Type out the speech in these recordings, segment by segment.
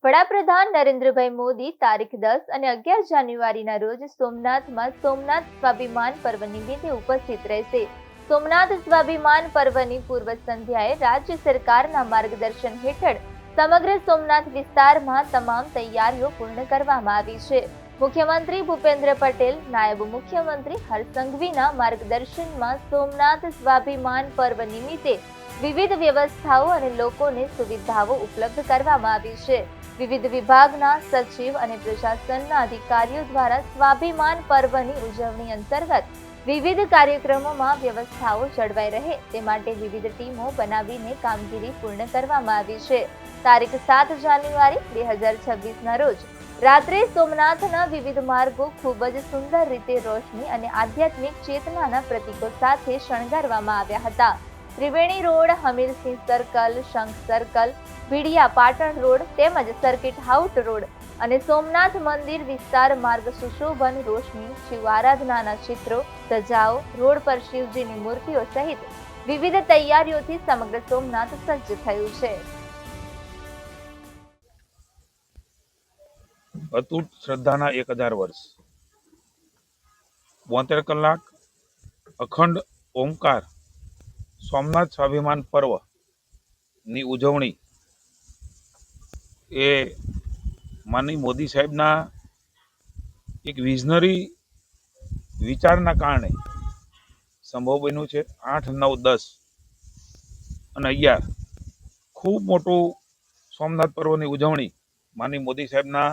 વડાપ્રધાન નરેન્દ્રભાઈ મોદી તારીખ 10 અને 11 જાન્યુઆરીના રોજ સોમનાથમાં સોમનાથ સ્વાભિમાન પર્વ નિમિત્તે ઉપસ્થિત રહેશે. સોમનાથ સ્વાભિમાન પર્વની પૂર્વ સંધ્યાએ રાજ્ય સરકારના માર્ગદર્શન હેઠળ સમગ્ર સોમનાથ વિસ્તારમાં તમામ તૈયારીઓ પૂર્ણ કરવામાં આવી છે. મુખ્યમંત્રી ભૂપેન્દ્ર પટેલ, નાયબ મુખ્યમંત્રી હર્ષ સંઘવીના માર્ગદર્શનમાં સોમનાથ સ્વાભિમાન પર્વ નિમિત્તે વિવિધ વ્યવસ્થાઓ અને લોકોને સુવિધાઓ ઉપલબ્ધ કરવામાં આવી છે. વિવિધ વિભાગના સચિવ અને પ્રશાસનના અધિકારીઓ દ્વારા સ્વાભિમાન પર્વની ઉજવણી અંતર્ગત વિવિધ કાર્યક્રમોમાં વ્યવસ્થાઓ જળવાઈ રહે તે માટે વિવિધ ટીમો બનાવીને કામગીરી પૂર્ણ કરવામાં આવી છે. તારીખ 7 જાન્યુઆરી 2026ના રોજ રાત્રે સોમનાથના વિવિધ માર્ગો ખૂબ જ સુંદર રીતે રોશની અને આધ્યાત્મિક ચેતનાના પ્રતીકો સાથે શણગારવામાં આવ્યા હતા. ત્રિવેણી રોડ, હમીરસિંહ સર્કલ, શંખ સર્કલ, ભીડિયા પાટણ રોડ તેમજ સર્કિટ હાઉસ રોડ અને સોમનાથ મંદિર વિસ્તાર માર્ગ સુશોભન, રોશની, શિવ આરાધનાના ચિત્રો, ધજાઓ, રોડ પર શિવજીની મૂર્તિઓ સહિત વિવિધ તૈયારીઓથી સમગ્ર સોમનાથ સજ્જ થયું છે. અતૂટ શ્રદ્ધાના 1000 વર્ષ, 72 કલાક, અખંડ ઓમકાર સોમનાથ સ્વાભિમાન પર્વ ની ઉજવણી એ માનનીય મોદી સાહેબના એક વિઝનરી વિચારના કારણે સંભવ બન્યું છે. 8, 9, 10 અને 11 ખૂબ મોટું સોમનાથ પર્વની ઉજવણી માનનીય મોદી સાહેબના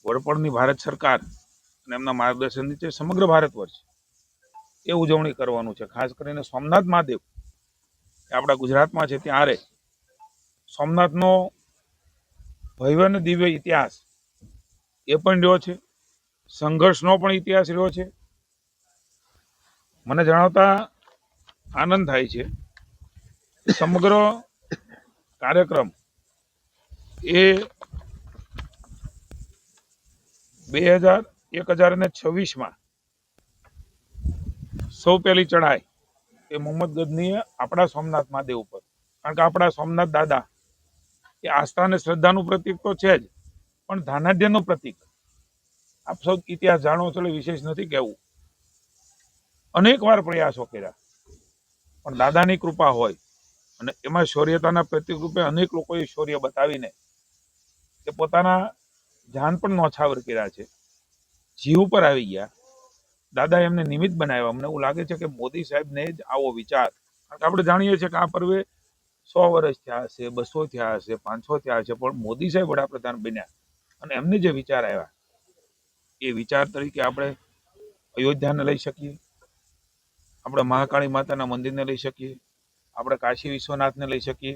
વડપણની ભારત સરકાર અને એમના માર્ગદર્શન નીચે સમગ્ર ભારત વર્ષ એ ઉજવણી કરવાનું છે. ખાસ કરીને સોમનાથ મહાદેવ એ આપણા ગુજરાતમાં છે, ત્યાં આરે સોમનાથનો ભવ્ય અને દિવ્ય ઇતિહાસ એ પણ રહ્યો છે, સંઘર્ષનો પણ ઇતિહાસ રહ્યો છે. મને જણાવતા આનંદ થાય છે સમગ્ર કાર્યક્રમ એ 2026માં સૌ પહેલી ચઢાઈ એ મોહમ્મદ ગઝનીએ આપણા સોમનાથ મહાદેવ ઉપર, કારણ કે આપણા સોમનાથ દાદા એ આસ્થા અને શ્રદ્ધાનું પ્રતીક તો છે જ, પણ ધાનાઢ્યનું પ્રતીક. આપ સૌ ઇતિહાસ જાણો છો એટલે વિશેષ નથી કહેવું. અનેક વાર પ્રયાસો કર્યા પણ દાદાની કૃપા હોય અને એમાં શૌર્યતાના પ્રતીક રૂપે અનેક લોકોએ શૌર્ય બતાવીને એ પોતાના જાન પણ નોછાવર કર્યા છે, જીવ પર આવી ગયા. દાદા એમને નિમિત્ત બનાવ્યા. અમને એવું લાગે છે કે મોદી સાહેબને જ આવો વિચાર, કારણ કે આપણે જાણીએ છીએ કે આ પર્વે 100 વર્ષ થયા હશે, 200 થયા હશે, 500 થયા હશે, પણ મોદી સાહેબ વડાપ્રધાન બન્યા અને એમને જે વિચાર આવ્યા એ વિચાર તરીકે આપણે અયોધ્યાને લઈ શકીએ, આપણે મહાકાળી માતાના મંદિરને લઈ શકીએ, આપણે કાશી વિશ્વનાથને લઈ શકીએ,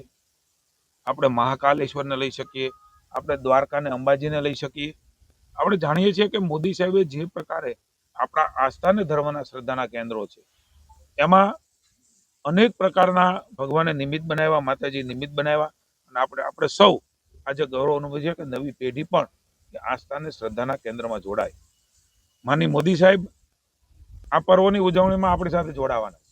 આપણે મહાકાલેશ્વરને લઈ શકીએ, આપણે દ્વારકાને અંબાજીને લઈ શકીએ. આપણે જાણીએ છીએ કે મોદી સાહેબે જે પ્રકારે આપણા આસ્થા અને ધર્મના શ્રદ્ધાના કેન્દ્રો છે એમાં અનેક પ્રકારના ભગવાને નિમિત્ત બનાવ્યા, માતાજી નિમિત્ત બનાવ્યા અને આપણે સૌ આજે ગૌરવ અનુભવીએ છીએ કે નવી પેઢી પણ આસ્થા અને શ્રદ્ધાના કેન્દ્રમાં જોડાય. માનનીય મોદી સાહેબ આ પર્વની ઉજવણીમાં આપણી સાથે જોડાવાના.